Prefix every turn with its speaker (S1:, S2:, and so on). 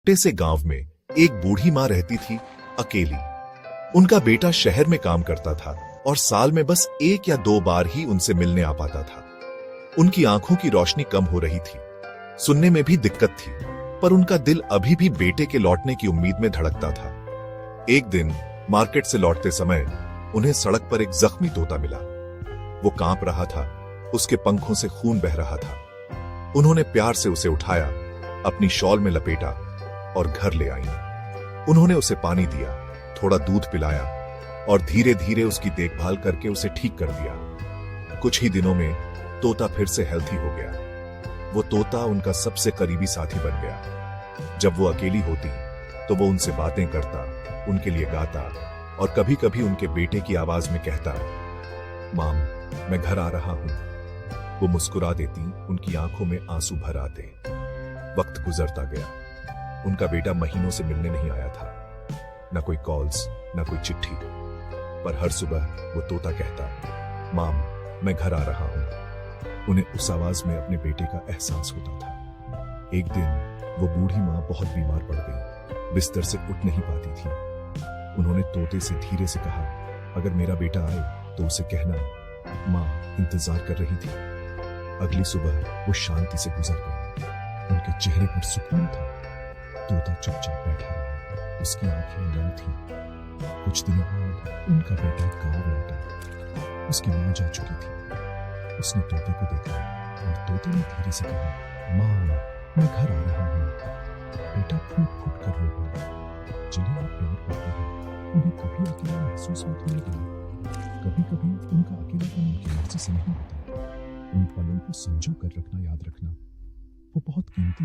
S1: छोटे से गांव में एक बूढ़ी माँ रहती थी, अकेली। उनका बेटा शहर में काम करता था और साल में बस 1 या 2 बार ही उनसे मिलने आ पाता था। उनकी आंखों की रोशनी कम हो रही थी, सुनने में भी दिक्कत थी, पर उनका दिल अभी भी बेटे के लौटने की उम्मीद में धड़कता था। एक दिन मार्केट से लौटते समय उन्हें सड़क पर एक जख्मी तोता मिला। वो कांप रहा था, उसके पंखों से खून बह रहा था। उन्होंने प्यार से उसे उठाया, अपनी शॉल में लपेटा और घर ले आई। उन्होंने उसे पानी दिया, थोड़ा दूध पिलाया और धीरे धीरे उसकी देखभाल करके उसे ठीक कर दिया। कुछ ही दिनों में तोता फिर से हेल्थी हो गया। वो तोता उनका सबसे करीबी साथी बन गया। जब वो अकेली होती तो वो उनसे बातें करता, उनके लिए गाता और कभी कभी उनके बेटे की आवाज में कहता, माम, मैं घर आ रहा हूं। वो मुस्कुरा देती, उनकी आंखों में आंसू भर आते। वक्त गुजरता गया, उनका बेटा महीनों से मिलने नहीं आया था। न कोई कॉल्स, न कोई चिट्ठी, पर हर सुबह वो तोता कहता, माम, मैं घर आ रहा हूं। उन्हें उस आवाज में अपने बेटे का एहसास होता था। एक दिन वो बूढ़ी मां बहुत बीमार पड़ गई, बिस्तर से उठ नहीं पाती थी। उन्होंने तोते से धीरे से कहा, अगर मेरा बेटा आए तो उसे कहना, मां इंतजार कर रही थी। अगली सुबह वो शांति से गुजर गई। उनके चेहरे पर सुकून था। तोता चुपचाप बैठा रहा, उसकी आंखें नम थीं। कुछ दिनों बाद उनका बेटा गांव लौटा। उसकी मां जा चुकी थी। उसने तोते को देखा और तोते ने धीरे से कहा, मां, मैं घर आ रहा हूं। बेटा फूट फूट कर रो पड़ा। जिन्हें वो प्यार करते हैं उन्हें कभी अकेला महसूस होता नहीं। कभी कभी उनका अकेलापन उनकी मर्जी से नहीं होता। उन पलों को संजो कर रखना, याद रखना, वो बहुत कीमती